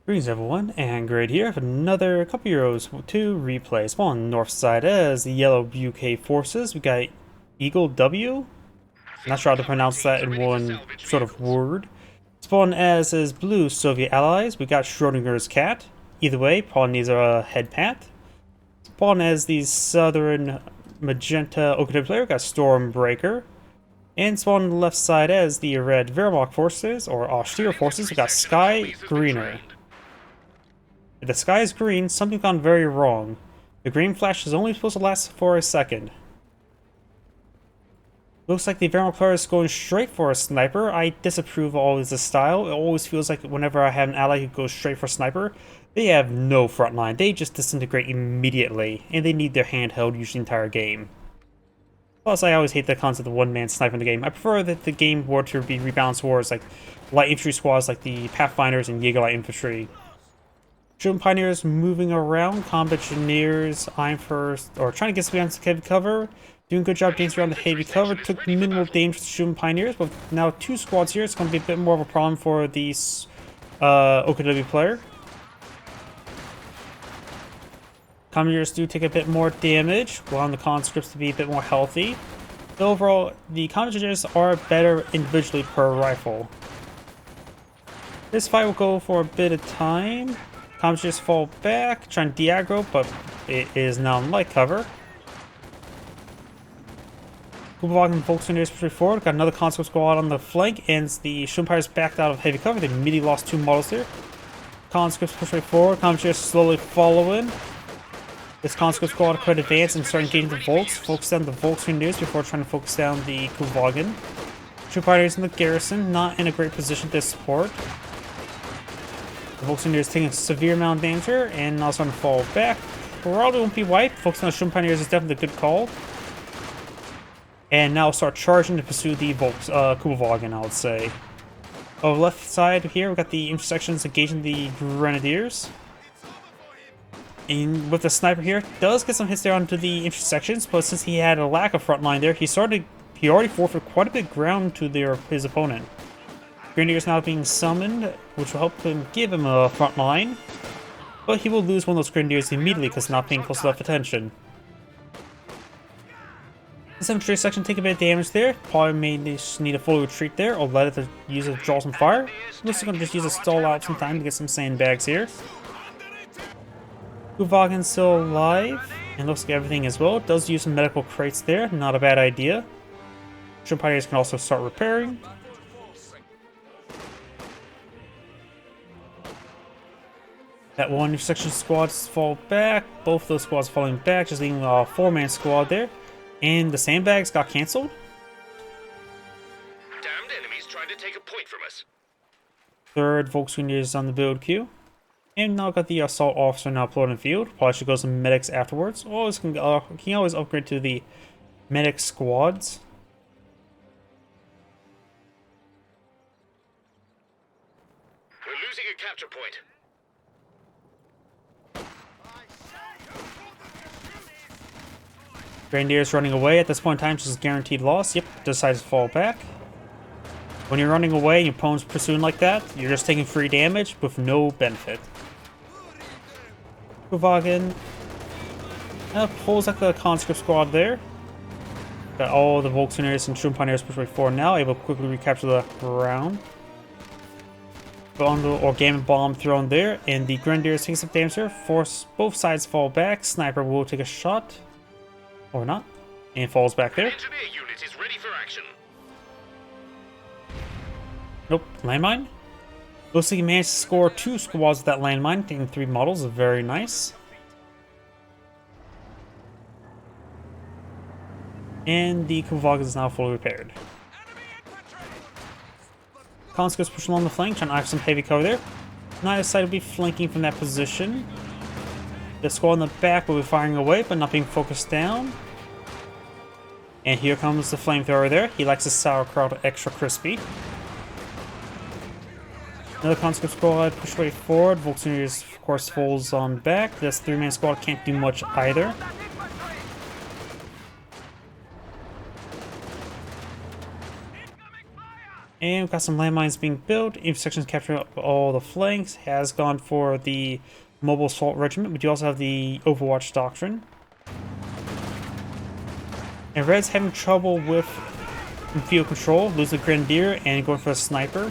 Greetings everyone, and Grade here for another couple Euros to replay. Spawn on the north side as the yellow UK forces. We got Eaglew. Not sure how to pronounce that in one sort of word. Spawn as his blue Soviet allies. We got Schrodinger's cat. Either way, probably needs a head path. Spawn as the southern magenta Okator player. We got StormBreaker. And spawn on the left side as the red Wehrmacht forces, or austere forces. We got SkyGreener. If the sky is green, something's gone very wrong. The green flash is only supposed to last for a second. Looks like the Wehrmacht player is going straight for a sniper. I disapprove always this style. It always feels like whenever I have an ally who goes straight for a sniper, they have no front line. They just disintegrate immediately, and they need their handheld usually the entire game. Plus, I always hate the concept of one-man sniper in the game. I prefer that the game were to be rebalanced towards like light infantry squads like the Pathfinders and Jaeger light infantry. German pioneers moving around, combat engineers, eyeing first, or trying to get some heavy cover. Doing a good job dancing around the heavy cover. Took minimal damage to German pioneers, but now two squads here. It's going to be a bit more of a problem for the OKW player. Commandeers do take a bit more damage, allowing the conscripts to be a bit more healthy. But overall, the commandeers are better individually per rifle. This fight will go for a bit of time. Commandeers fall back, trying to de-aggro, but it is now in light cover. Kubelwagen and Volkswagen push forward. Got another conscript squad on the flank, and the Schumpeiters backed out of heavy cover. They immediately lost two models there. Conscripts push right forward. Commandeers slowly follow in. This conscript squad could advance and start engaging the Volks. Focus down the Volkswagen before trying to focus down the Kubelwagen. Schumpeiters in the garrison, not in a great position to support. The Volkswagen is taking a severe amount of damage here, and now starting to fall back. Probably won't be wiped. Focusing on the Schumpeiters is definitely a good call. And now start charging to pursue the Kubelwagen, I would say. On the left side here, we've got the intersections engaging the Grenadiers. And with the sniper here, does get some hits there onto the intersections, but since he had a lack of front line there, he already forfeited quite a bit of ground to his opponent. Grenadiers now being summoned, which will help him give him a front line, but he will lose one of those Grenadiers immediately because not paying close enough attention. This infantry section take a bit of damage there. Probably may just need a full retreat there, or let it use it to draw some fire. Looks like I'm going to just use a stall out some time to get some sandbags here. Kubelwagen's still alive, and looks like everything as well. Does use some medical crates there, not a bad idea. Schumpeiters can also start repairing. That one intersection squads fall back. Both those squads falling back, just leaving a four-man squad there. And the sandbags got cancelled. Damned enemies trying to take a point from us. Third Volkswagen is on the build queue. And now got the assault officer now uploaded in field. Probably should go some medics afterwards. Always can always upgrade to the medic squads. We're losing a capture point. Grenadiers running away at this point in time, just guaranteed loss. Yep, decides to fall back. When you're running away and your opponent's pursuing like that, you're just taking free damage with no benefit. Kubelwagen pulls like the conscript squad there. Got all the Volkswageners and Schumpeiters pushed right forward now, able to quickly recapture the ground. Bundle or gamma bomb thrown there, and the Grenadiers take some damage here. Force both sides fall back. Sniper will take a shot. Or not. And falls back there. Engineer unit is ready for action. Nope. Landmine. Looks like he managed to score two squads with that landmine, taking three models. Very nice. And the Kubelwagen is now fully repaired. Conscripts push along the flank, trying to offer some heavy cover there. Neither side will be flanking from that position. The squad in the back will be firing away, but not being focused down. And here comes the flamethrower there. He likes his sauerkraut extra crispy. Another conscript squad push right forward. Volkswagen, of course, falls on back. This three-man squad can't do much either. And we've got some landmines being built. Intersections capturing up all the flanks. Has gone for the mobile assault regiment. We do also have the Overwatch doctrine. And Red's having trouble with field control. Losing the Grenadier and going for a sniper.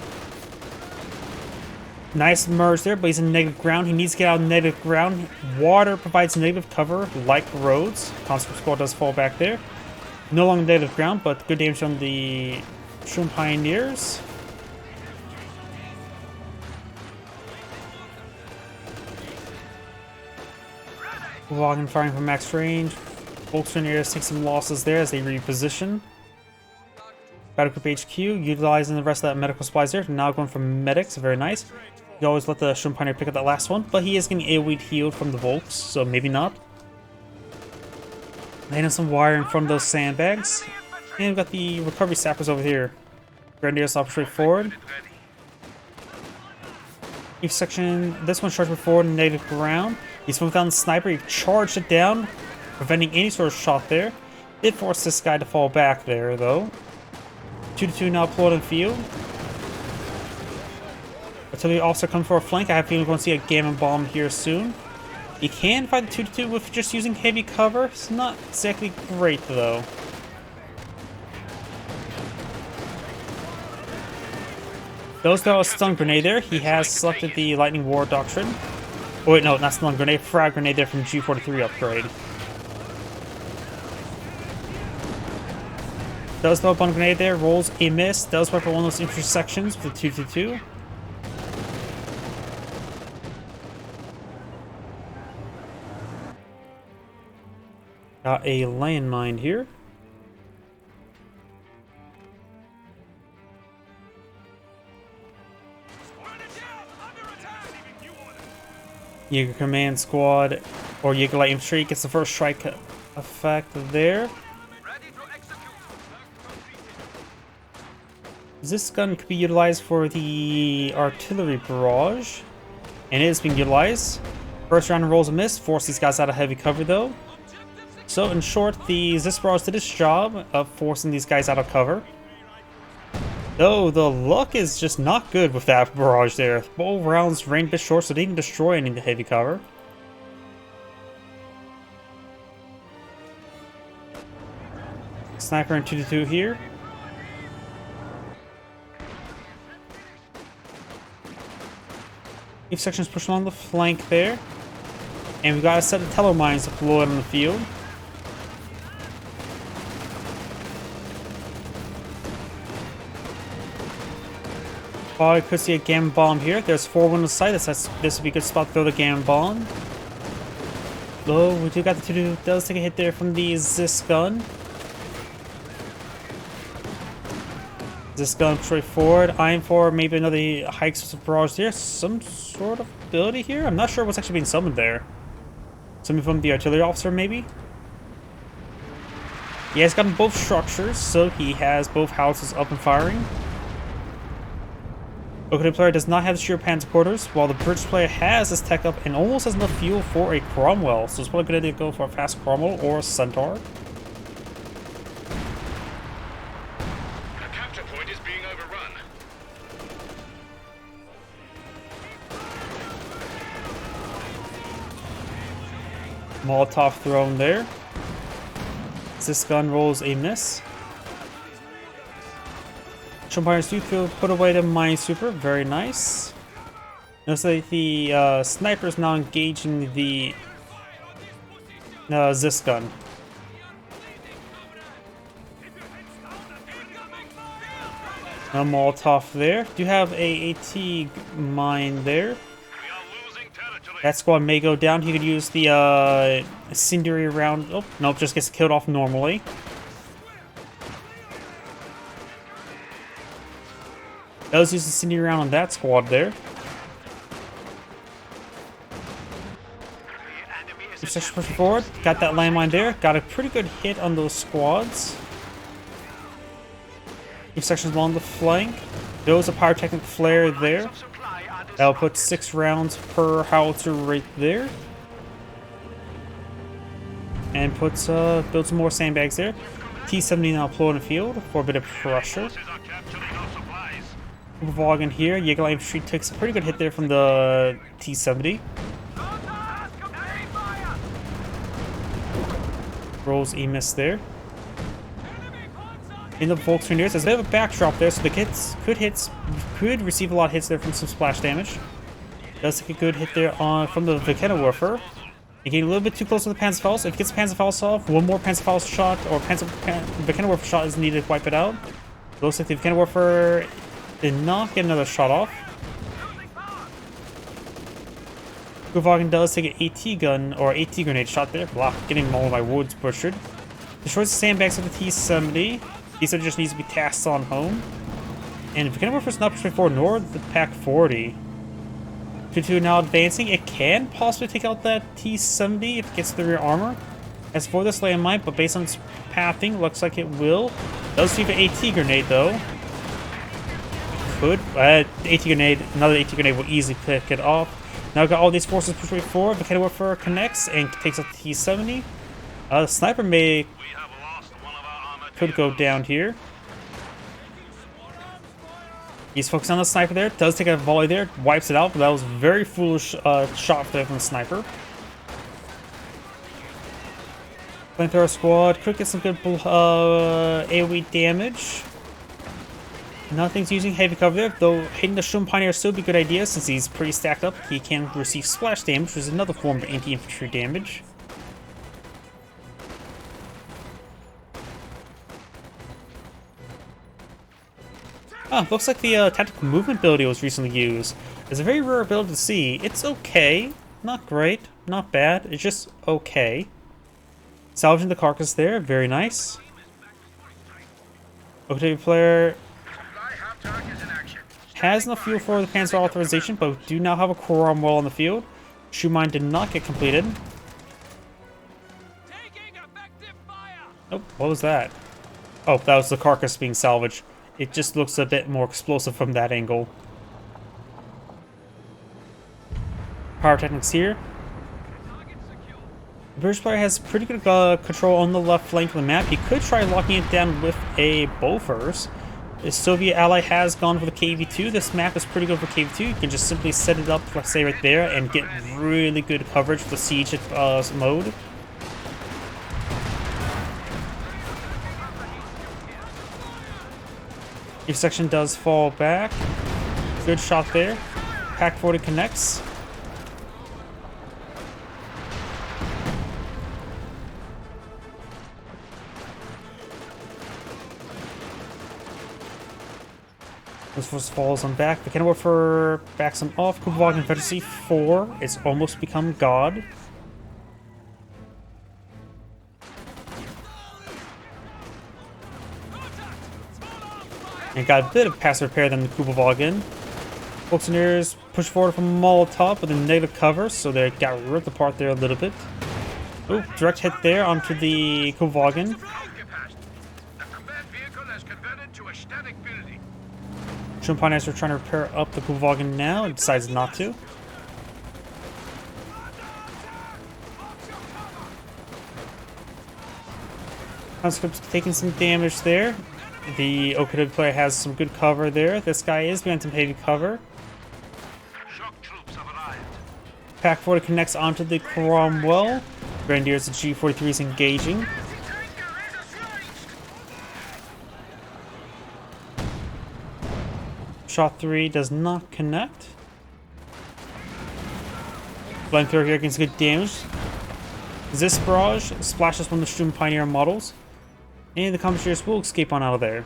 Nice merge there, but he's in negative ground. He needs to get out of negative ground. Water provides negative cover, like roads. Conscript Squad does fall back there. No longer negative ground, but good damage on the Shroom Pioneers. Logging firing from max range. Volkswagen take some losses there as they reposition. Battle Group HQ, utilizing the rest of that medical supplies there. Now going for medics, very nice. You always let the Shroom Pioneer pick up that last one, but he is getting AoE healed from the Volks, so maybe not. Laying some wire in front of those sandbags. And we've got the recovery sappers over here. Grenadiers off straight forward. Each section, this one charged forward in negative ground. He's from down the sniper, he charged it down, preventing any sort of shot there. Did force this guy to fall back there though. 2-2 now deployed in field. Artillery officer coming for a flank. I have a feeling we're going to see a Gamma Bomb here soon. You can fight the 2-2 with just using heavy cover. It's not exactly great though. Those throw a stun grenade there. He has selected the Lightning War Doctrine. Oh wait, no, not stun grenade. Frag grenade there from G43 upgrade. Does throw a bun grenade there. Rolls a miss. Does work for one of those intersections with the 2-2. Got a landmine here. Jaeger Command Squad or Jaeger Light Infantry gets the first strike effect there. This gun could be utilized for the artillery barrage, and it is being utilized. First round rolls a miss, force these guys out of heavy cover though. So in short, the Zis barrage did its job of forcing these guys out of cover. Though the luck is just not good with that barrage there. Both rounds range a bit short, so they didn't destroy any of the heavy cover. Sniper and 2-2 here. Each section's pushing along the flank there. And we've got a set of teller mines deployed on the field. I could see a Gamma Bomb here. There's 4 windows sight. This would be a good spot to throw the Gamma Bomb. Though we do got the 2-2. Does take a hit there from the Zis gun. Zis gun straight forward. Eyeing for maybe another high explosive barrage there. Some sort of ability here. I'm not sure what's actually being summoned there. Something from the artillery officer maybe. He has gotten both structures, so he has both houses up and firing. Okay, the player does not have the sheer panzer quarters, while the British player has this tech up and almost has enough fuel for a Cromwell. So it's probably a good idea to go for a fast Cromwell or a Centaur. A capture point is being overrun. Molotov thrown there. This gun rolls a miss. Pioneers do put away the Minesweeper, very nice. Looks like the sniper is now engaging the Zis gun. A Molotov there. Do have a AT mine there. That squad may go down. He could use the incendiary round. Oh, nope, just gets killed off normally. Does use the incendiary round on that squad there. Section pushing forward. Got that landmine there. Got a pretty good hit on those squads. Each section's along the flank. There was a pyrotechnic flare there. That'll put 6 rounds per howitzer right there. And puts build some more sandbags there. T-70 now deployed in the field for a bit of pressure. Kubelwagen here. Eaglew infantry takes a pretty good hit there from the T-70. Rolls a miss there. In the Volkswagen, there's a bit of a backdrop there, so the hits could receive a lot of hits there from some splash damage. Does take a good hit there from the Vtuber. Getting a little bit too close to the Panzerfaust. If it gets Panzerfaust off, one more Panzerfaust shot or Vtuber shot is needed to wipe it out. Looks like the Vtuber did not get another shot off. Kubelwagen does take an AT gun or AT grenade shot there. Wow, getting all of my woods butchered. Destroys the sandbags of the T-70. T-70 just needs to be tasked on home. And Vtuber's not pushing forward, nor the Pak-40. 2-2 now advancing. It can possibly take out that T-70 if it gets the rear armor. As for this landmine, but based on its pathing, looks like it will. Does leave an AT grenade though. Could. AT grenade, another AT grenade will easily pick it off. Now we've got all these forces pushing forward. Vtuber connects and takes out the T-70. The sniper could go down here. He's focused on the sniper there. Does take a volley there. Wipes it out, but that was a very foolish shot there from the sniper. Flamethrower squad could get some good AoE damage. Nothing's using heavy cover there, though hitting the Sturm Pioneer still be a good idea since he's pretty stacked up. He can receive splash damage, which is another form of anti-infantry damage. Looks like the tactical movement ability was recently used. It's a very rare ability to see. It's okay. Not great. Not bad. It's just okay. Salvaging the carcass there. Very nice. Okay, player has enough fuel for the Panzer authorization, but we do now have a core arm well on the field. Shoe mine did not get completed. Nope, what was that? Oh, that was the carcass being salvaged. It just looks a bit more explosive from that angle. Pyrotechnics here. The British player has pretty good control on the left flank of the map. He could try locking it down with a Bofors. The Soviet ally has gone for the KV-2. This map is pretty good for KV-2. You can just simply set it up, let's say right there, and get really good coverage for the siege mode. Each section does fall back. Good shot there. Pak-40 connects. This force falls on back. The Vtuber backs him off. Kubelwagen Confederacy 4. It's almost become God. And got a bit of passive repair than the Kubelwagen. Volkswagen push forward from Molotov with a negative cover, so they got ripped apart there a little bit. Oh, direct hit there onto the Kubelwagen. Pioneers are trying to repair up the Kubelwagen now and decides not to. Conscript's taking some damage there. The Okada player has some good cover there. This guy is behind some heavy cover. Pak-40 connects onto the Cromwell. Grenadiers, the G43 is engaging. Shot 3 does not connect. Flamethrower here gets good damage. This barrage splashes from the Sturm Pioneer models. And the Commissars will escape on out of there.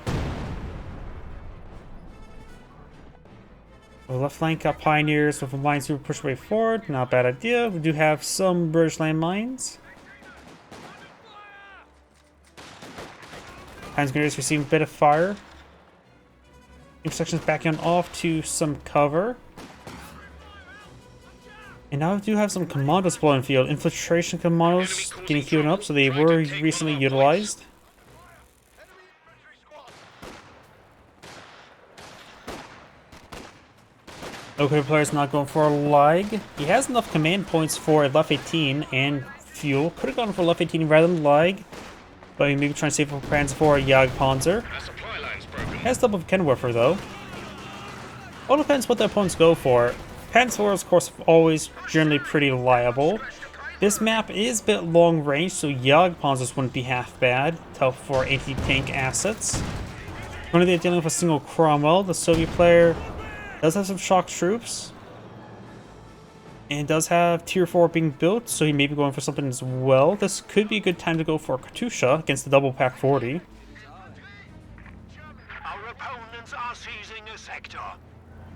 The left flank got Pioneers with a mine super push way forward. Not a bad idea. We do have some British landmines. Grenadiers receiving a bit of fire. Intersections backing off to some cover. And now we do have some commandos blowing field. Infiltration commandos getting queued up, so they were recently utilized. Okay, the player's not going for a lag. He has enough command points for a Left 18 and fuel. Could have gone for Left 18 rather than lag, but he maybe trying to save for plans for a Jagdpanzer. Has double Vtuber though. All depends what the opponents go for. Panzer IV is, of course, always generally pretty reliable. This map is a bit long range, so Yag Panzers wouldn't be half bad to help for anti-tank assets. Currently they're dealing with a single Cromwell. The Soviet player does have some shock troops. And does have tier 4 being built, so he may be going for something as well. This could be a good time to go for Katusha against the double pack 40. Our opponents are seizing a sector.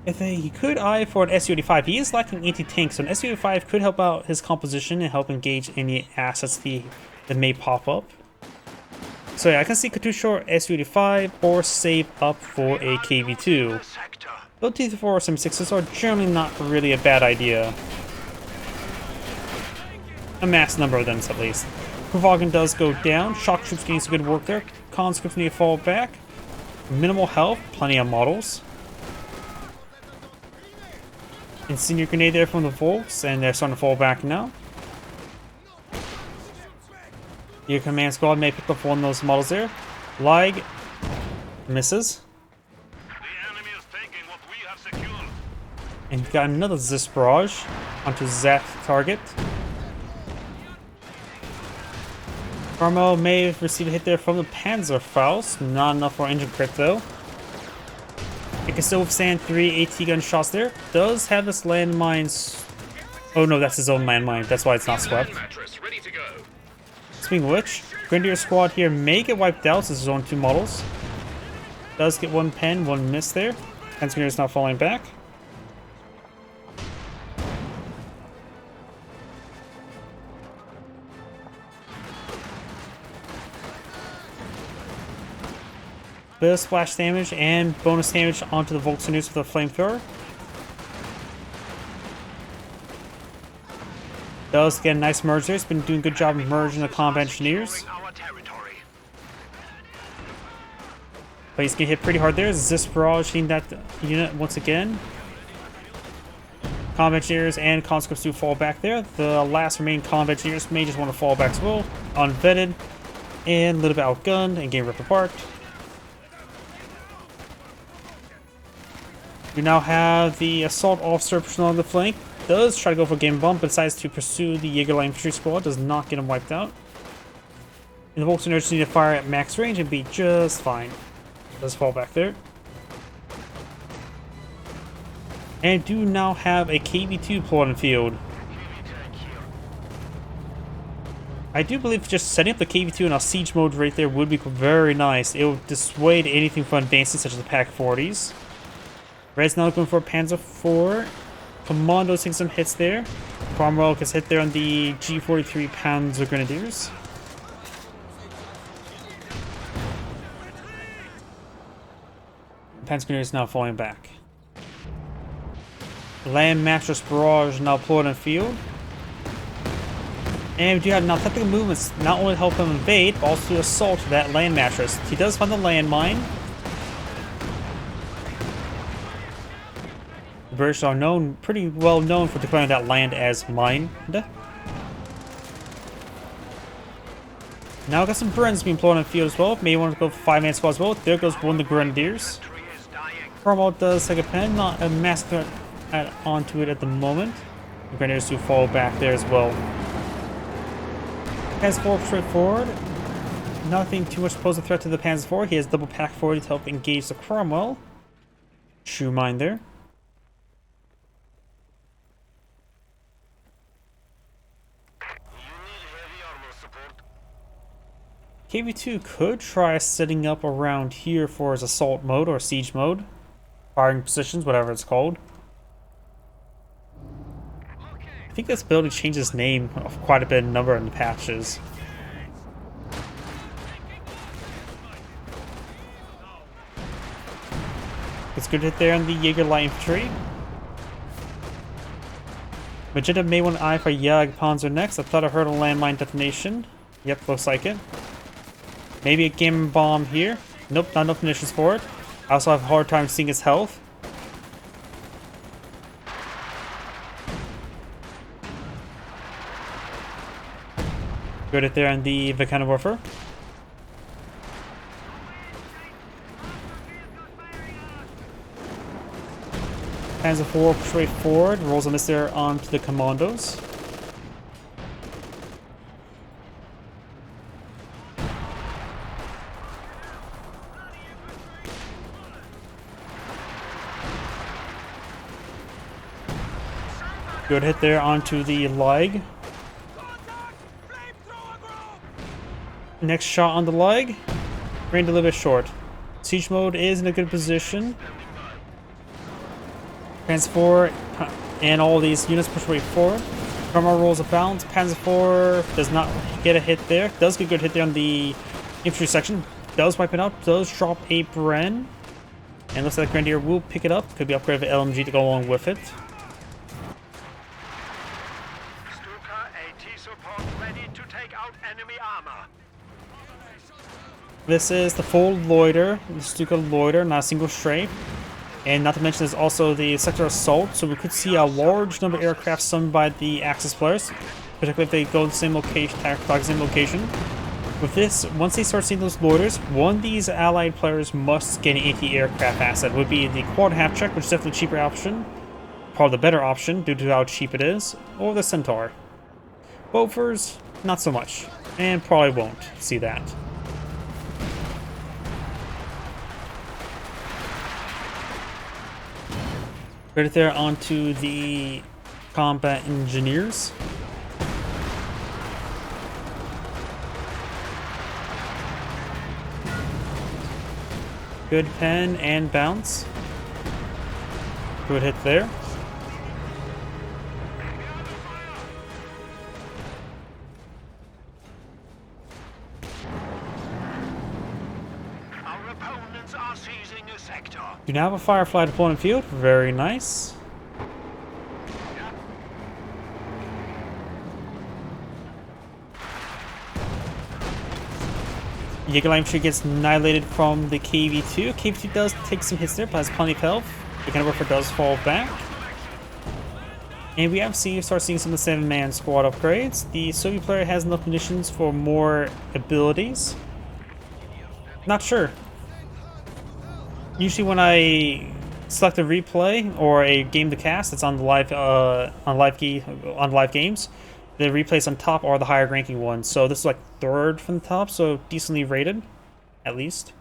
He could eye for an Su-85. He is lacking anti-tank, so an Su-85 could help out his composition and help engage any assets that may pop up. So yeah, I can see Katusha or Su-85 or save up for a KV-2. Though T-4 or 76s are generally not really a bad idea. A mass number of them at least. Kuvagin does go down. Shock troops getting some good work there. Conscripts need to fall back. Minimal health, plenty of models. Incendiary grenade there from the Volks, and they're starting to fall back now. Your command squad may pick up one of those models there. Lag misses. The enemy is taking what we have secured. And you've got another Zis barrage onto that target. Carmel may have received a hit there from the Panzerfaust. Not enough for engine crit though. It can still withstand 3 AT gun shots there. Does have this landmines. Oh no, that's his own landmine. That's why it's not swept. Ready to go. Speaking of which, Grenadier squad here may get wiped out since there's only 2 models. Does get 1 pen, 1 miss there. Grenadier is now falling back. Bit of splash damage and bonus damage onto the Volkswagens with a flamethrower. Does get a nice merge there. It's been doing a good job of merging the combat engineers. But he's getting hit pretty hard there. Zis Barrage hitting that unit once again. Combat engineers and conscripts do fall back there. The last remaining combat engineers may just want to fall back as well. Unvetted and a little bit outgunned and getting ripped apart. We now have the assault officer pushing on the flank. Does try to go for a game bomb, but decides to pursue the Jaeger Light Infantry squad. Does not get him wiped out. And the Volkswagen need to fire at max range and be just fine. Does fall back there. And do now have a KV-2 plot in field. I do believe just setting up the KV-2 in a siege mode right there would be very nice. It would dissuade anything from advancing, such as the Pack 40s. Red's now going for Panzer IV. Commandos taking some hits there. Cromwell gets hit there on the G43 Panzer Grenadiers. Panzer Grenadiers now falling back. Land Mattress Barrage now deployed in field. And we do have now technical movements not only help him invade, but also to assault that land mattress. He does find the landmine. The British are pretty well known for declaring that land as mined. Now got some Brens being deployed in the field as well. May want to go for 5-man squad as well. There goes one of the Grenadiers. Cromwell does take a pen, not a massive threat onto it at the moment. The Grenadiers do fall back there as well. Panzer IV straightforward. Nothing too much to pose a threat to the Panzer IV. He has double pack 40 to help engage the Cromwell. True mine there. KV-2 could try setting up around here for his assault mode or siege mode. Firing positions, whatever it's called. I think this ability changes name of quite a bit of number in the patches. It's good hit there on the Jaeger Light Infantry. Magenta may want to eye for Jag Panzer next. I thought I heard a landmine detonation. Yep, looks like it. Maybe a game bomb here. Nope, not enough munitions for it. I also have a hard time seeing his health. Good hit there on the Vulkanowurfer. Panzer IV push way forward, rolls a miss there onto the commandos. Good hit there onto the leg. Next shot on the leg. Range a little bit short. Siege mode is in a good position. Panzer IV and all these units push way forward. Cromwell rolls a balance. Panzer IV does not get a hit there. Does get a good hit there on the infantry section. Does wipe it out. Does drop a Bren. And looks like Grenadier will pick it up. Could be upgraded with LMG to go along with it. This is the full loiter, the Stuka loiter, not a single strafe. And not to mention there's also the sector assault, so we could see a large number of aircraft summoned by the Axis players, particularly if they go to the same location, the same location. With this, once they start seeing those loiters, one of these allied players must get an anti-aircraft asset. It would be the quad half check, which is definitely a cheaper option, probably the better option due to how cheap it is, or the Centaur. Bofors, not so much, and probably won't see that. Right there onto the combat engineers. Good pen and bounce. Good hit there. You now have a Firefly deployment field. Very nice. Eaglew infantry gets annihilated from the KV-2. KV-2 does take some hits there, but has plenty of health. The kind of worker does fall back. And we have start seeing some of the 7-man squad upgrades. The Soviet player has enough munitions for more abilities. Not sure. Usually when I select a replay or a game to cast, it's on the live games. The replays on top are the higher ranking ones. So this is like third from the top, so decently rated, at least.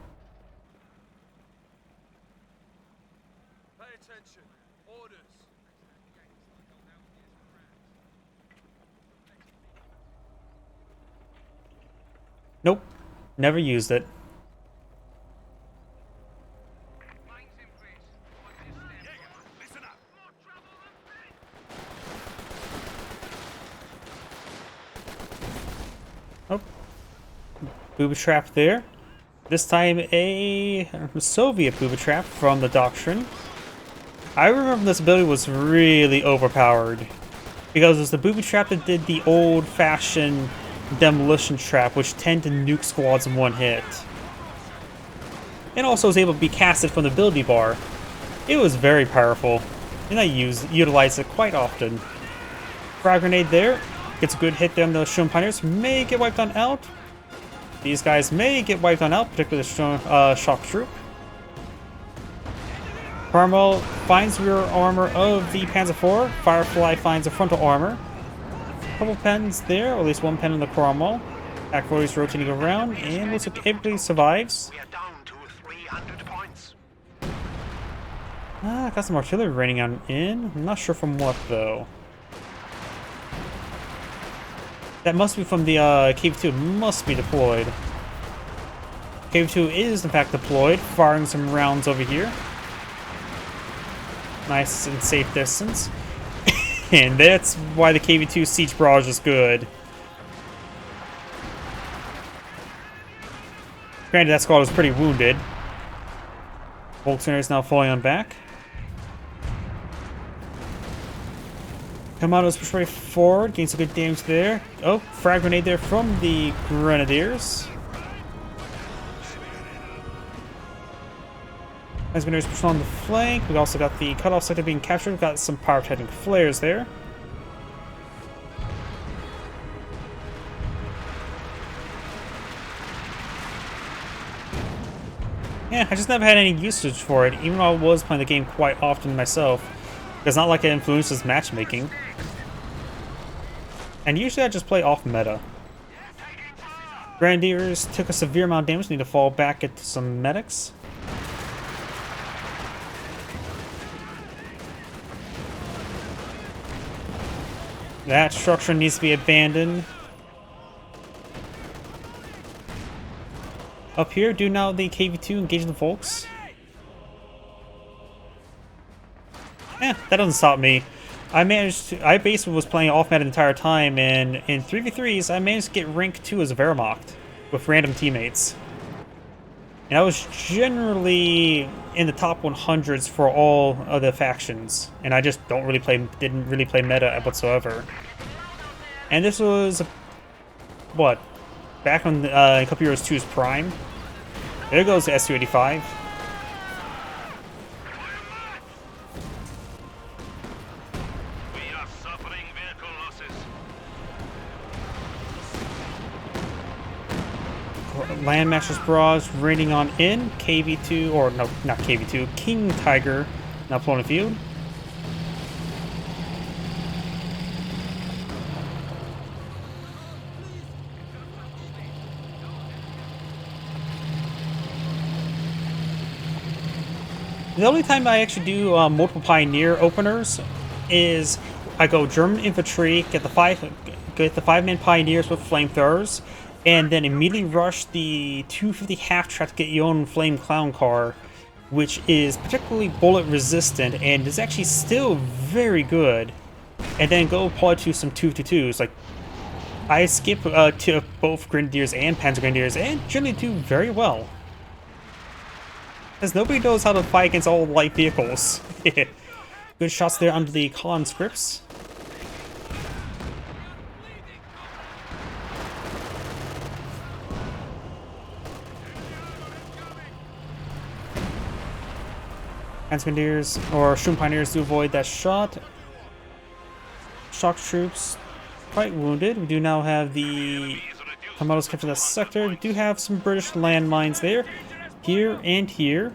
Pay attention. Orders. Nope, never used it. Oh, booby trap there. This time a Soviet booby trap from the Doctrine. I remember this ability was really overpowered because it was the booby trap that did the old-fashioned demolition trap, which tend to nuke squads in one hit. And also was able to be casted from the ability bar. It was very powerful, and I utilize it quite often. Frag grenade there. Gets a good hit there on the Sturm Pioneers. May get wiped on out. These guys may get wiped on out, particularly the Shock Troop. Cromwell finds rear armor of the Panzer IV. Firefly finds the frontal armor. Couple pens there, or at least one pen on the Cromwell. Act 40 is rotating around, and looks like everybody survives. We are down to 300 points. Got some artillery raining on in. I'm not sure from what though. That must be from the KV-2. Must be deployed. KV-2 is in fact deployed, firing some rounds over here. Nice and safe distance. And that's why the KV-2 siege barrage is good. Granted, that squad was pretty wounded. Volkswagen is now falling on back. Commandos push right forward, gain some good damage there. Oh, frag grenade there from the Grenadiers. As Grenadiers push on the flank, we also got the cutoff sector being captured. We've got some pyrotechnic flares there. Yeah, I just never had any usage for it, even though I was playing the game quite often myself. It's not like it influences matchmaking. And usually I just play off meta. Grenadiers took a severe amount of damage, need to fall back into some medics. That structure needs to be abandoned. Up here, do now the KV2 engage the Volks. That doesn't stop me. I basically was playing off meta the entire time, and in 3v3s, I managed to get rank 2 as a Wehrmacht with random teammates. And I was generally in the top 100s for all of the factions, and I just didn't really play meta whatsoever. And this was, what, back on a couple years 2's prime. There goes the S285. Landmaster's Barrage raining on in. KV2, or no, not KV2, King Tiger now pulling the field. The only time I actually do multiple Pioneer openers is I go German infantry, get the five-man Pioneers with flamethrowers, and then immediately rush the 250 half-track to get your own Flame Clown car, which is particularly bullet resistant and is actually still very good. And then go apply to some 252s. Like, I skip to both Grenadiers and Panzer Grenadiers and generally do very well. Because nobody knows how to fight against all light vehicles. Good shots there under the conscripts. Grenadiers or Shroom Pioneers do avoid that shot. Shock troops quite wounded. We do now have the commandos capture that sector. We do have some British landmines there. Here and here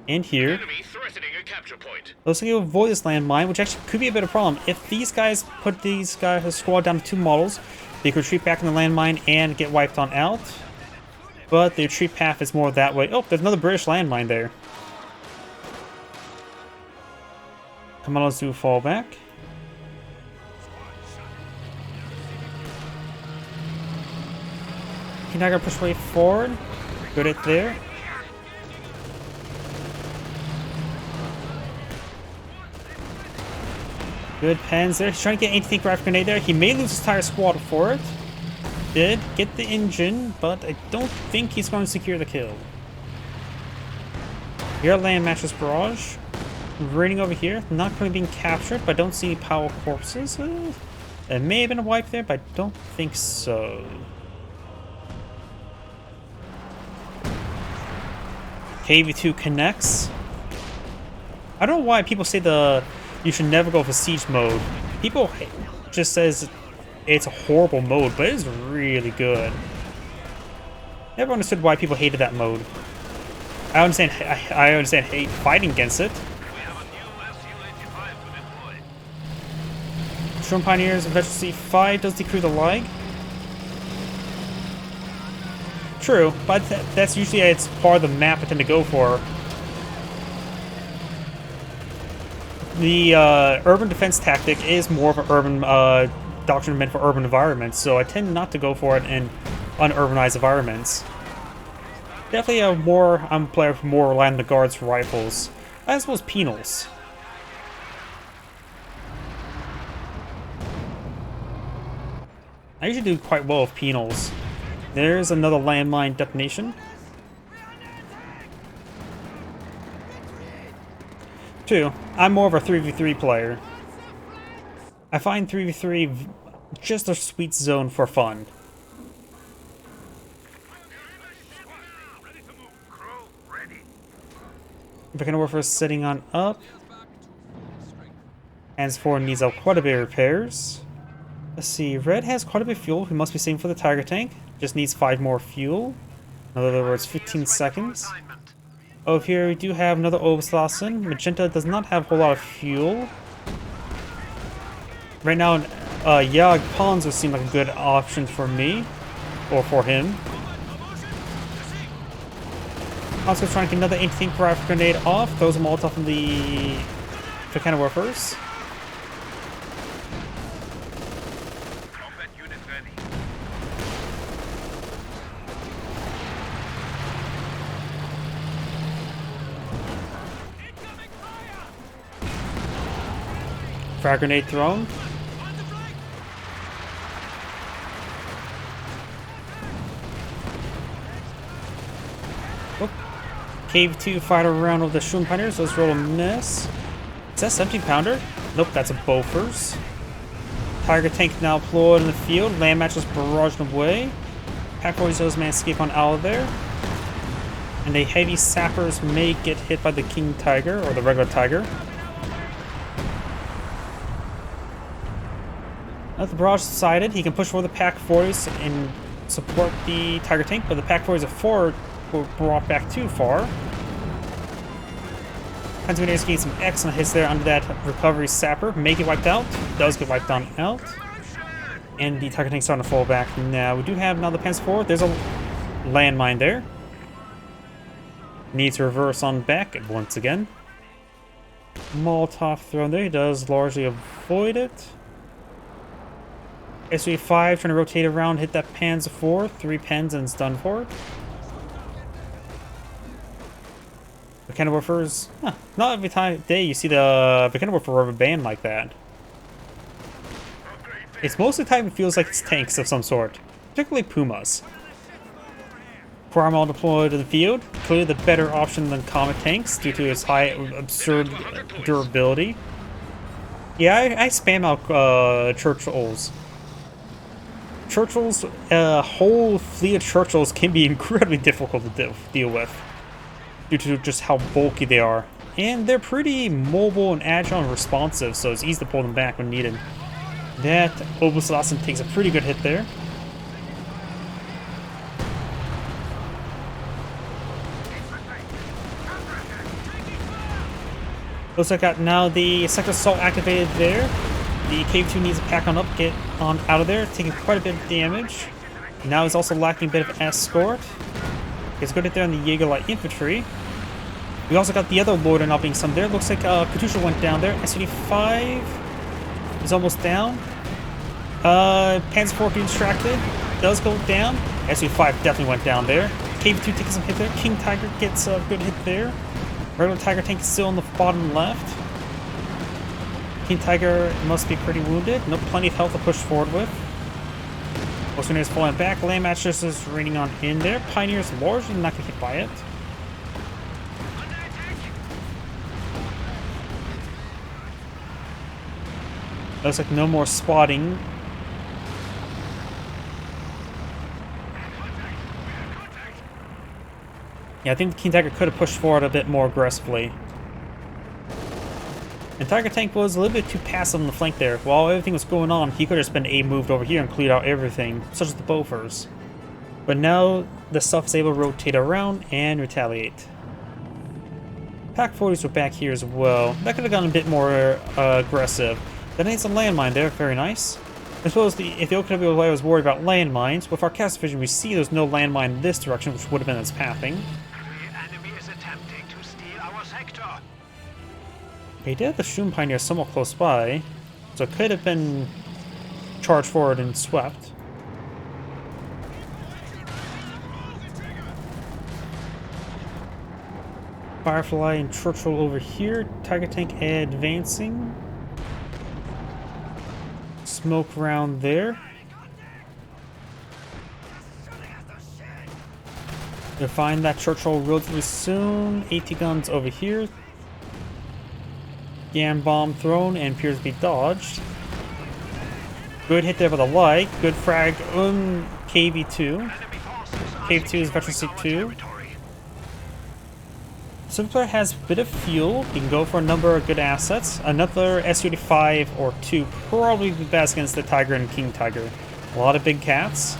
and here. Enemy threatening a capture point. Looks like you'll avoid this landmine, which actually could be a bit of a problem. If these guys put a squad down to 2 models, they could retreat back in the landmine and get wiped on out. But the retreat path is more that way. Oh, there's another British landmine there. Commandos do fall back. Kinaga push way forward. Good at there. Good pens there. He's trying to get anti-tank rifle grenade there. He may lose his entire squad for it. Did get the engine, but I don't think he's going to secure the kill. Here, Landmaster's Barrage. Raining over here. Not currently being captured, but I don't see any power corpses. It may have been a wipe there, but I don't think so. KV2 connects. I don't know why people say you should never go for siege mode. People just says it's a horrible mode, but it is really good. Never understood why people hated that mode. I understand hate fighting against it. Storm Pioneers, Veteran C5 does decrew the lag. True, but that's usually it's part of the map I tend to go for. The urban defense tactic is more of an urban doctrine meant for urban environments, so I tend not to go for it in unurbanized environments. Definitely I'm a player more relying on the guards for rifles, as well as penals. I usually do quite well with penals. There's another landmine detonation. 2. I'm more of a 3v3 player. I find 3v3 just a sweet zone for fun. Picking over for sitting on up. Hands 4 needs quite a bit of repairs. Let's see, red has quite a bit of fuel. We must be saving for the Tiger tank. Just needs 5 more fuel. In other words, 15 seconds. Over here we do have another Oberslassen. Magenta does not have a whole lot of fuel. Right now, yeah, pawns would seem like a good option for me, or for him. Also trying to get another anti-tank rifle grenade off, throws a Molotov in the cannon workers. Combat unit ready. Frag grenade thrown. Oh. Cave 2 fired around with the Schumpeiters. Let's roll a miss. Is that 17 pounder? Nope, that's a Bofors. Tiger tank now deployed in the field. Land matches barraging away. Pack 40's man escape on out of there. And the heavy sappers may get hit by the King Tiger, or the regular Tiger. Now the barrage subsided, he can push forward the Pack 40s and support the Tiger tank, but the Pack 40s at forward were brought back too far. Pennsylvania's getting some excellent hits there under that recovery sapper. May get wiped out, does get wiped on out. And the Tiger tank's starting to fall back now. We do have now the Panzer IV. There's a landmine there. Needs to reverse on back once again. Molotov thrown there, he does largely avoid it. SU-5 trying to rotate around, hit that Panzer IV, 3 pens and it's done for it. Mechanowarfers, not every day you see the Mechanowarfer rubber band like that. It's most of the time it feels like it's tanks of some sort, particularly Pumas. Quarmall deployed in the field, clearly the better option than Comet tanks due to its high absurd durability. Yeah, I spam out Churchills. Churchills, a whole fleet of Churchills can be incredibly difficult to deal with due to just how bulky they are. And they're pretty mobile and agile and responsive, so it's easy to pull them back when needed. That Obuslassen takes a pretty good hit there. Looks like got now the sector assault activated there. The Cave 2 needs to pack on up, get on out of there, taking quite a bit of damage. Now he's also lacking a bit of escort. He's good there on the Jaeger Light Infantry. We also got the other Lord and being some there. Looks like Katusha went down there. SUD5 is almost down. Panzer IV being distracted. Does go down. SUD5 definitely went down there. Cave 2 takes some hit there. King Tiger gets a good hit there. Regular Tiger tank is still on the bottom left. King Tiger must be pretty wounded. Nope, plenty of health to push forward with. Most Grenadiers falling back. Land Matchers is raining on in there. Pioneers largely not going to hit by it. Looks like no more spotting. Yeah, I think the King Tiger could have pushed forward a bit more aggressively. And Tiger Tank was a little bit too passive on the flank there. While everything was going on, he could have just been moved over here and cleared out everything, such as the Bofors. But now the stuff is able to rotate around and retaliate. Pack 40s were back here as well. That could have gone a bit more aggressive. That needs a landmine there, very nice. I suppose if the OKW was worried about landmines, with our cast vision we see there's no landmine in this direction, which would have been its pathing. He did have the Shroom Pioneer somewhat close by, so it could have been charged forward and swept. Firefly and Churchill over here. Tiger Tank advancing. Smoke round there. You'll find that Churchill relatively soon. AT guns over here. Gam bomb thrown and appears to be dodged. Good hit there by the light. Good frag KV2. KV2 is Veteran Seek 2. Superplayer has a bit of fuel. He can go for a number of good assets. Another SU-85 or 2 probably be best against the Tiger and King Tiger. A lot of big cats.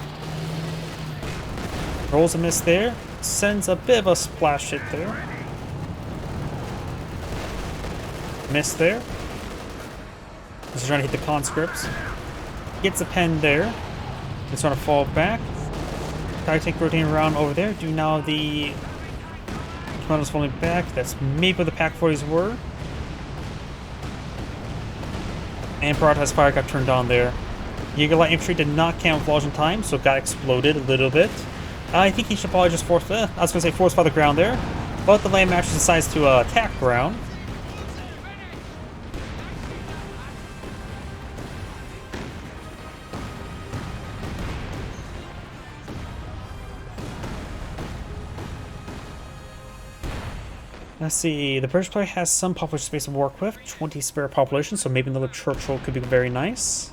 Rolls a miss there. Sends a bit of a splash hit there. Miss there. He's trying to hit the conscripts. Gets a pen there. He's trying to fall back. Tiger tank rotating around over there. Do now the commandos falling back. That's maybe where the Pack 40s were. And prioritize fire got turned on there. Jaeger light infantry did not count with lodge in time, so it got exploded a little bit. I think he should probably just force fire the ground there, but the land match decides to attack ground. Let's see, the British player has some population space to work with, 20 spare population, so maybe another Churchill could be very nice.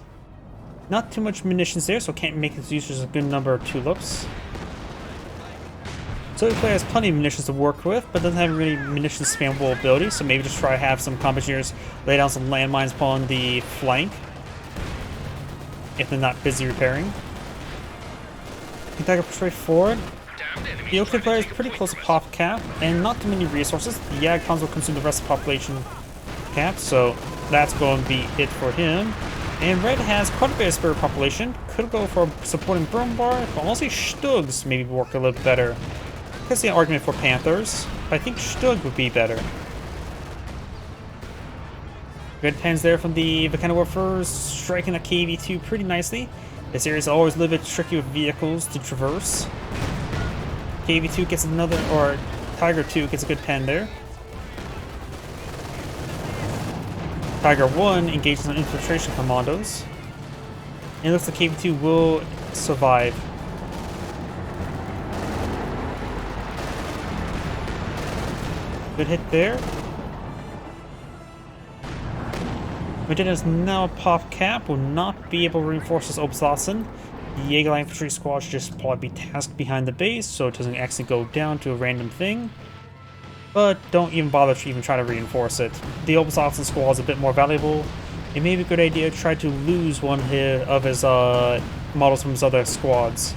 Not too much munitions there, so can't make its users a good number of tulips. So the player has plenty of munitions to work with, but doesn't have really munitions spammable ability, so maybe just try to have some combat engineers lay down some landmines upon the flank, if they're not busy repairing. Tiger push right forward. The Oakley player is pretty close to pop cap, and not too many resources. The Yag cons will consume the rest of the population cap, so that's going to be it for him. And Red has quite a bit of spare population. Could go for supporting Brumbar, but honestly Stugs maybe work a little better. I could see an argument for Panthers, but I think Stug would be better. Good pens there from the Volcanowarfers, striking that KV2 pretty nicely. This area is always a little bit tricky with vehicles to traverse. KV2 gets another, or Tiger 2 gets a good pen there. Tiger 1 engages on infiltration commandos. And it looks like KV2 will survive. Good hit there. Medina's now pop cap, will not be able to reinforce this Obsassin. The Jaeger infantry squad should just probably be tasked behind the base so it doesn't actually go down to a random thing. But don't even bother to even try to reinforce it. The Obsassin squad is a bit more valuable. It may be a good idea to try to lose one of his models from his other squads.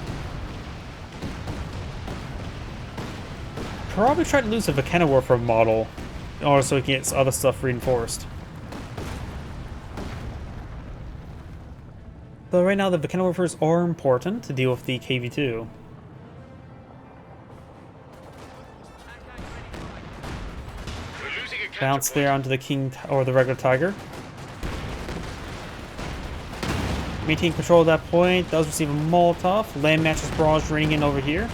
Probably try to lose a Volcanowarfer model, or so he gets other stuff reinforced. Though right now the Volcanowarfers are important to deal with the KV2. Bounce there onto the King or the regular Tiger. Maintain control at that point. Does receive a Molotov. Land matches barrage raining in over here.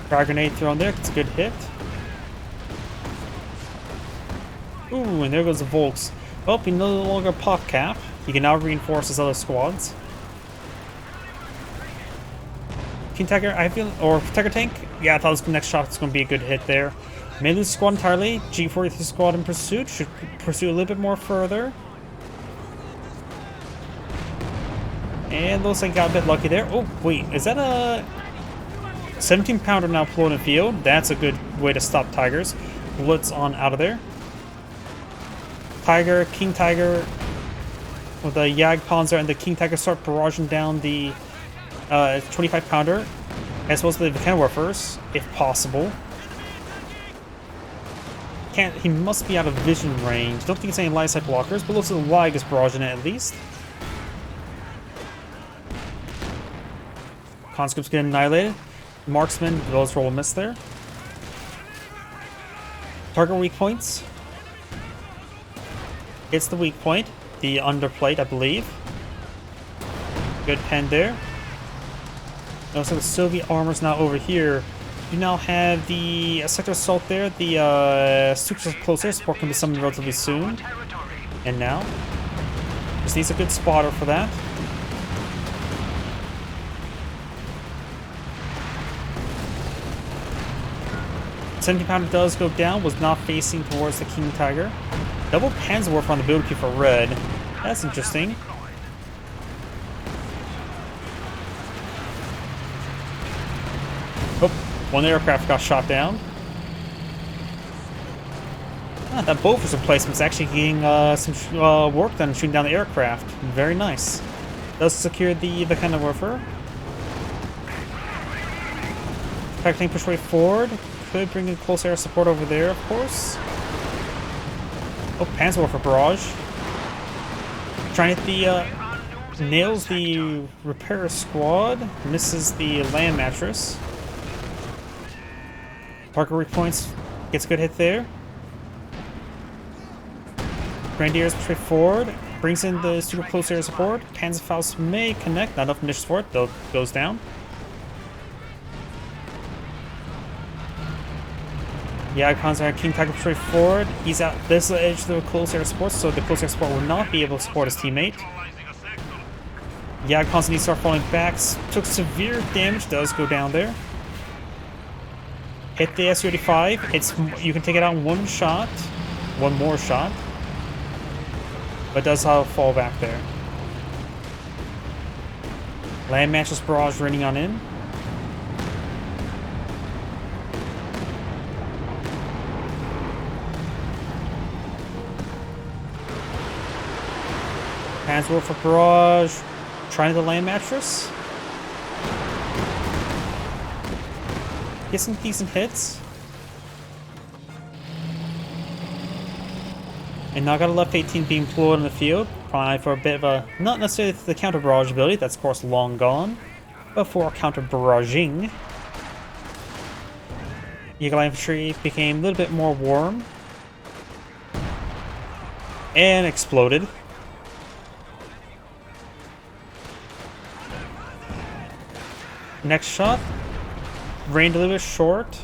Frag grenade thrown there. It's a good hit. Ooh, and there goes the Volks. Well, he no longer pop cap. He can now reinforce his other squads. King Tiger, I feel, or Tiger Tank? Yeah, I thought this next shot was going to be a good hit there. May lose squad entirely. G43 squad in pursuit. Should pursue a little bit more further. And looks like got a bit lucky there. Oh, wait, is that a 17 pounder now floating in the field? That's a good way to stop Tigers. Blitz on out of there. Tiger, King Tiger, with the Yag Panzer and the King Tiger start barraging down the 25 pounder, as well as the Volcanowarfers, if possible. He must be out of vision range. Don't think it's any line sight blockers, but looks like the Lag is barraging it at least. Conscripts get annihilated. Marksman, those roll a miss there. Target weak points. It's the weak point, the underplate, I believe. Good pen there. Also, the Soviet armor's now over here. You now have the sector assault there. The super closer support can be summoned relatively soon. And now, just needs a good spotter for that. $70 pounder does go down. Was not facing towards the King Tiger. Double Panzerwerfer on the build queue for red. That's interesting. Oh, one aircraft got shot down. Ah, that Bofors replacement is actually getting some work done shooting down the aircraft. Very nice. Does secure the Volcanowarfer. Tiger tank push way forward. Could bring in close air support over there, of course. Oh, Panzerwerfer barrage. Trying to hit the nails the repair squad. Misses the land mattress. Parker weak points. Gets a good hit there. Grenadiers push forward. Brings in the super close air support. Panzerfaust may connect. Not enough munitions for it, though. Goes down. Yeah, Conzar King Tiger push forward. He's out this edge to the close air support, so the close air support will not be able to support his teammate. Yeah, Conzar needs to start falling back. Took severe damage. Does go down there. Hit the Su-85. You can take it out in one shot. One more shot. But does fall back there. Land matches barrage raining on in. Panzerwerfer barrage. Trying the land mattress. Get some decent hits. And now got a left 18 being deployed in the field. Probably for a bit of a, not necessarily the counter barrage ability, that's of course long gone, but for counter barraging. Eagle infantry became a little bit more warm. And exploded. Next shot. Range a little bit short.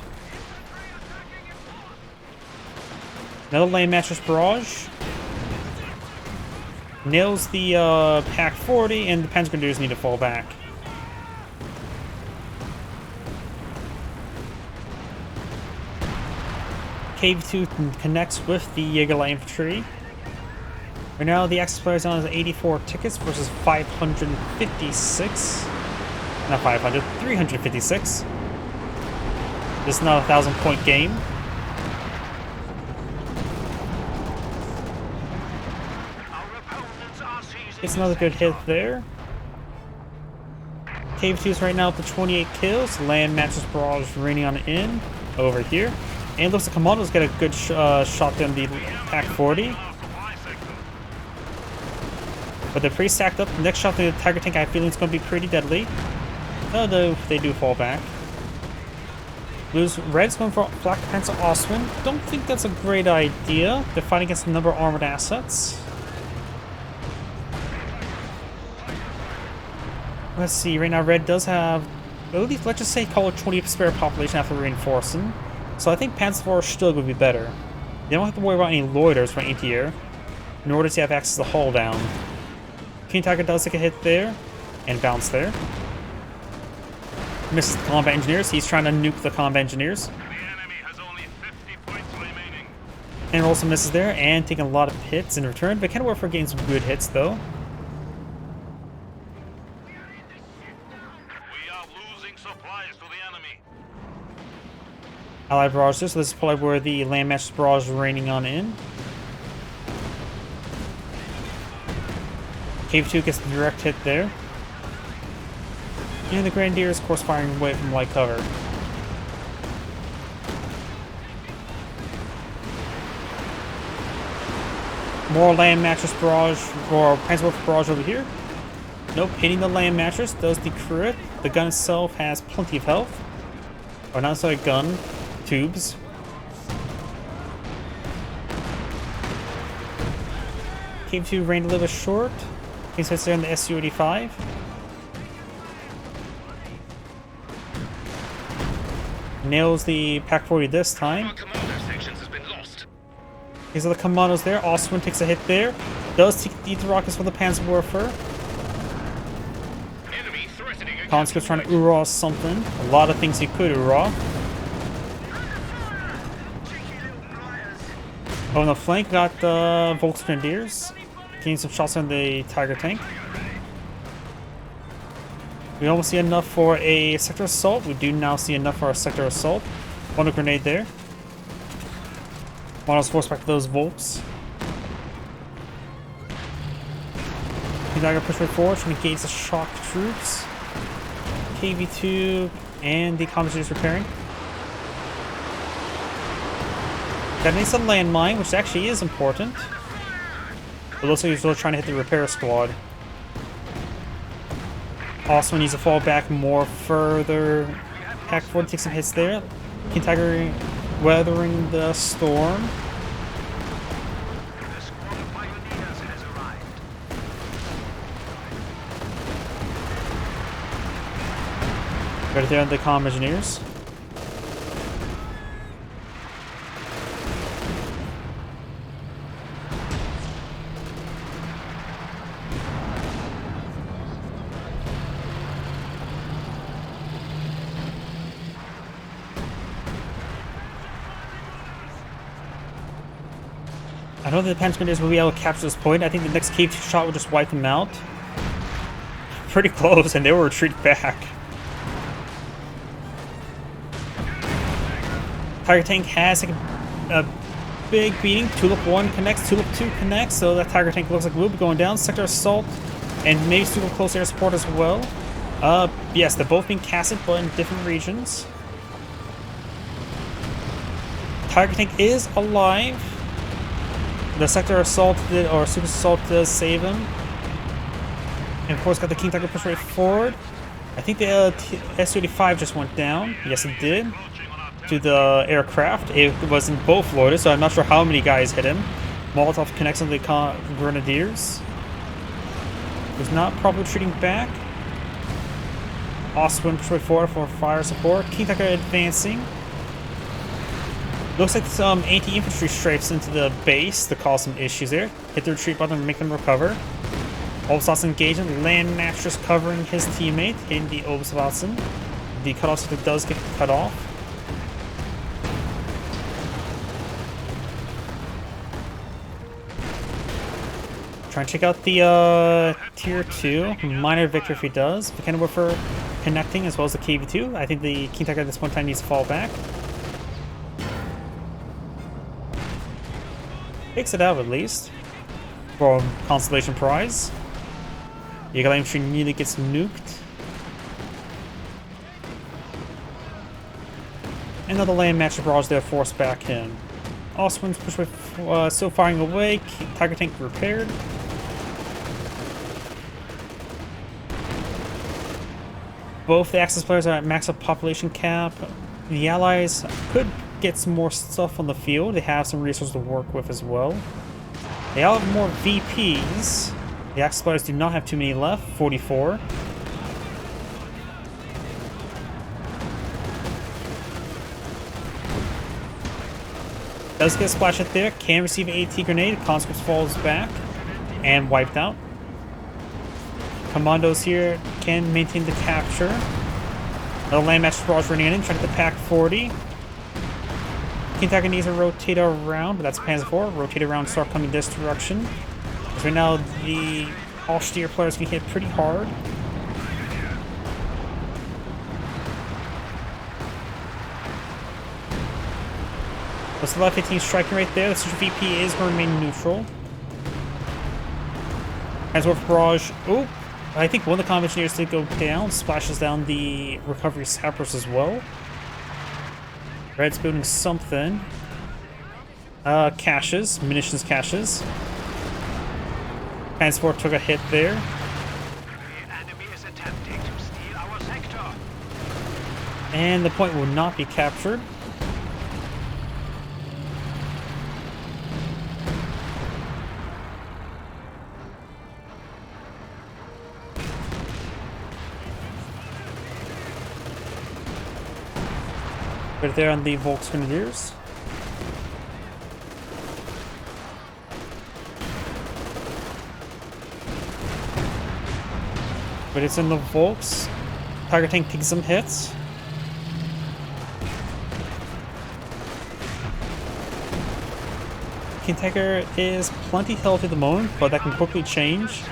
Another land mattress barrage. Nails the Pack 40, and the Panzer Grenadiers need to fall back. KV2 connects with the Eagle infantry. Right now, the Axis player is on 84 tickets versus 556. Not 500, 356. This is not a 1,000-point game. It's another good hit there. KV2 is right now up to 28 kills. Land matches barrage raining on in over here. And it looks like Commandos get a good shot down the Pack 40. But they're pretty stacked up. The next shot to the Tiger tank I feel is going to be pretty deadly. Although they do fall back. Red's going for Black Panzer Ostwind. Don't think that's a great idea. They're fighting against a number of armored assets. Let's see, right now Red does have, at least let's just say call it 20 spare population after reinforcing. So I think Panzer IV still would be better. They don't have to worry about any loiters from anti-air, in order to have access to hull down. King Tiger does take a hit there, and bounce there. Misses the combat engineers. He's trying to nuke the combat engineers. The enemy has only 50 points remaining. And also misses there, and taking a lot of hits in return, but can work for getting some good hits though. We are losing supplies to the enemy. Allied barrages, so this is probably where the land match barrage is raining on in. KV2 gets the direct hit there. And the Grenadiers, of course, firing away from light cover. More land mattress barrage, or Panzerwerfer barrage over here. Nope, hitting the land mattress does decrew it. The gun itself has plenty of health. Or not necessarily a gun, tubes. KV2 rained a little bit short. He sits there in the Su-85. Nails the Pack 40 this time. Our commando sections has been lost. These are the commandos there. Ostwind takes a hit there. Does eat the rockets for the Panzerwerfer. Enemy threatening a Conscript's trying to Ura something. A lot of things he could Ura. Oh, on the flank, got the Volks Grenadiers. Getting some shots on the Tiger tank. We almost see enough for a sector assault. We do now see enough for a sector assault. One grenade there. One else forced back to those Volks. He's now going to push right forward, trying to engage the shock troops. KV2 And the combat is repairing. Detonates a landmine, which actually is important. It looks like he's still trying to hit the repair squad. Also needs to fall back more further. Hack forward, take some hits there. King Tiger weathering the storm. The squad of pioneers has arrived. Right there on the comm engineers. I don't think the Panzergrenadiers will be able to capture this point. I think the next cave shot will just wipe them out. Pretty close, and they will retreat back. Tiger Tank has like a big beating. Tulip 1 connects, Tulip 2 connects, so that Tiger Tank looks like will be going down. Sector Assault and maybe super close air support as well. Yes, they're both being casted, but in different regions. Tiger Tank is alive. The Sector Assault or Super Assault does save him. And of course got the King Tiger push right forward. I think the S-35 just went down. Yes, it did. To the aircraft. It wasn't both loaded, so I'm not sure how many guys hit him. Molotov connects on the Grenadiers. Was not probably retreating back. Oswin push right forward for fire support. King Tiger advancing. Looks like some anti-infantry strafes into the base to cause some issues there. Hit the retreat button and make them recover. Obsatsen engaging. Land Mattress covering his teammate in the Obsatsen. The cutoff system does get cut off. Try and check out the tier 2. Minor victory if he does. Vtuber connecting as well as the KV2. I think the King Tiger at this point in time needs to fall back. Takes it out at least. For consolation prize. Eagle infantry nearly gets nuked. Another land match barrage there forced back in. Oswin's push with still firing away. Tiger Tank repaired. Both the Axis players are at max population cap. The Allies could get some more stuff on the field. They have some resources to work with as well. They all have more VPs. The Axis players do not have too many left. 44. Does get a splash hit there. Can receive an AT grenade. Conscripts falls back and wiped out. Commandos here can maintain the capture. The land match barrage running in, trying to pack 40. King Tiger needs to rotate around, but that's Panzer IV. Rotate around, start coming this direction. Because right now the Austere players can hit pretty hard. That's the left 15 striking right there. The Central VP is going to remain neutral. Transport barrage. Oh, I think one of the combat engineers did go down. Splashes down the recovery sappers as well. Red's building something. Caches. Munitions caches. Transport took a hit there. The enemy is attempting to steal our sector. And the point will not be captured. Right there on the Volksgrenadiers. But it's in the Volks. Tiger Tank takes some hits. King Tiger is plenty healthy at the moment, but that can quickly change.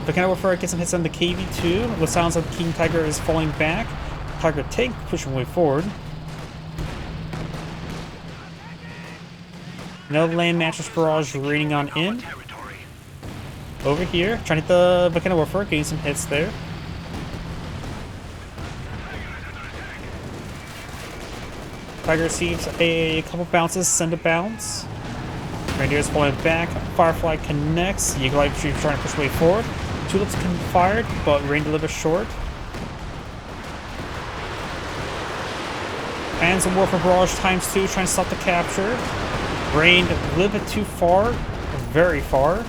But can I refer get some hits on the KV2? The sounds like King Tiger is falling back. Tiger Tank pushing way forward. Another land mattress barrage raining on in. Over here, trying to hit the Volcano Warfare, getting some hits there. Tiger receives a couple bounces, send a bounce. Grenadier's falling back. Firefly connects. Eaglew infantry trying to push way forward. Tulips can fired, but rain delivers short. Panzer Warfare Barrage ×2 trying to stop the capture. Rain a little bit too far, very far.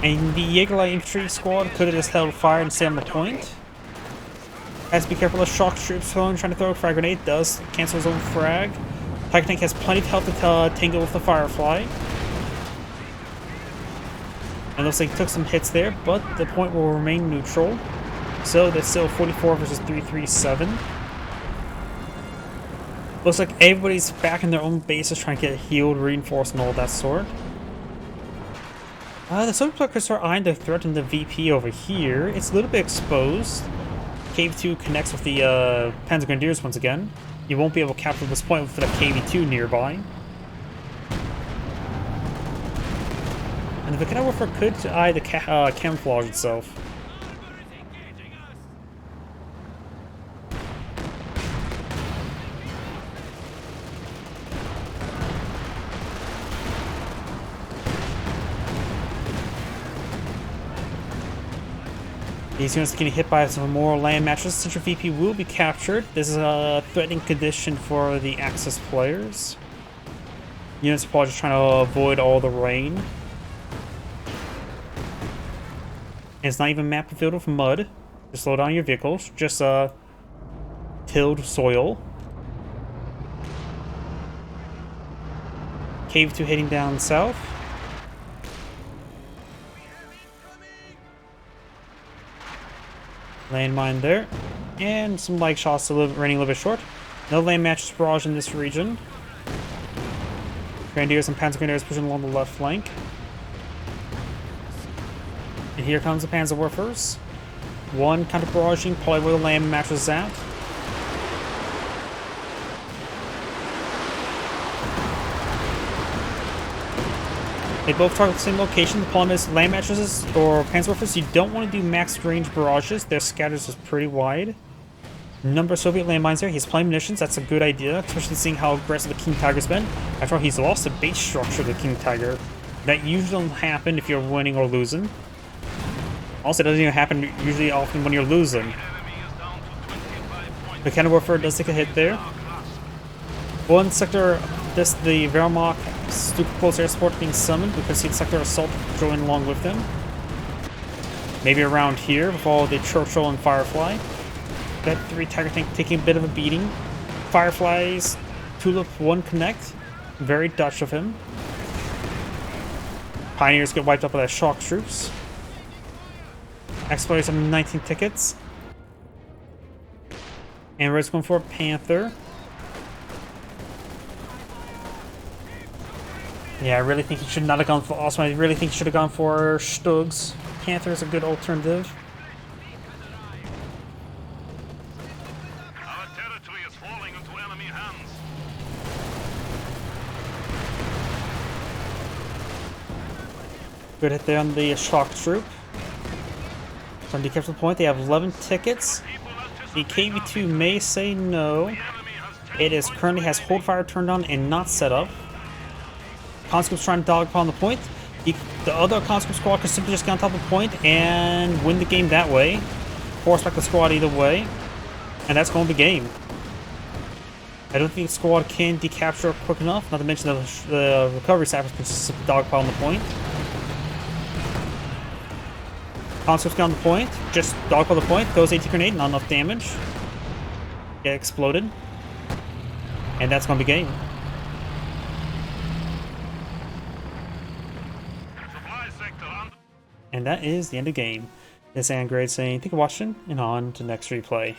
And the Eaglew infantry squad could have just held fire and stay on the point. Has to be careful of shock troops trying to throw a frag grenade. Does cancel his own frag. Tiger Tank has plenty of health to tangle with the Firefly. And looks like he took some hits there, but the point will remain neutral. So there's still 44 versus 337. Looks like everybody's back in their own bases trying to get healed, reinforced, and all that sort. The StormBreakers are eyeing to threaten the VP over here. It's a little bit exposed. KV2 connects with the Panzer Grenadiers once again. You won't be able to capture this point with the KV2 nearby. And the Cadet Warfare could eye the camouflage itself. These units are getting hit by some more land matches. Central VP will be captured. This is a threatening condition for the Axis players. Units are probably just trying to avoid all the rain. And it's not even map filled with mud. Just slow down your vehicles. Just tilled soil. KV2 heading down south. Landmine there. And some light shots running a little bit short. No land matches barrage in this region. Grenadiers and Panzer Grenadiers pushing along the left flank. And here comes the Panzer Warfers. One counter barraging, probably where the land match is at. They both target the same location. The problem is land mattresses or Panzer Warfers, you don't want to do max range barrages. Their scatters is pretty wide. Number of Soviet landmines there. He's playing munitions. That's a good idea, especially seeing how aggressive the King Tiger's been. After all, he's lost the base structure of the King Tiger. That usually don't happen if you're winning or losing. Also, it doesn't even happen usually often when you're losing. The Cannon Warfare does take a hit there. One sector, the Wehrmacht super close air support being summoned. We could see the sector assault join along with them. Maybe around here with all the Churchill and Firefly. That 3 Tiger Tank taking a bit of a beating. Fireflies, Tulip 1 connect. Very Dutch of him. Pioneers get wiped up by the shock troops. Explorers have 19 tickets. And Red's going for a Panther. Yeah, I really think he should not have gone for Awesome. I really think he should have gone for Stugs. Panther is a good alternative. Our territory is falling into enemy hands. Good hit there on the shock troop. From the capture point, they have 11 tickets. The KV2 may say no. It is currently has hold fire turned on and not set up. Conscripts trying to dog upon the point. The other conscript squad could simply just get on top of the point and win the game that way. Force back the squad either way. And that's going to be game. I don't think the squad can decapture quick enough, not to mention the recovery sappers can just dog upon the point. Conscripts get on the point, just dog upon the point, throws AT grenade, not enough damage. Get exploded. And that's going to be game. And that is the end of the game. This is Angrade saying, thank you for watching, and on to next replay.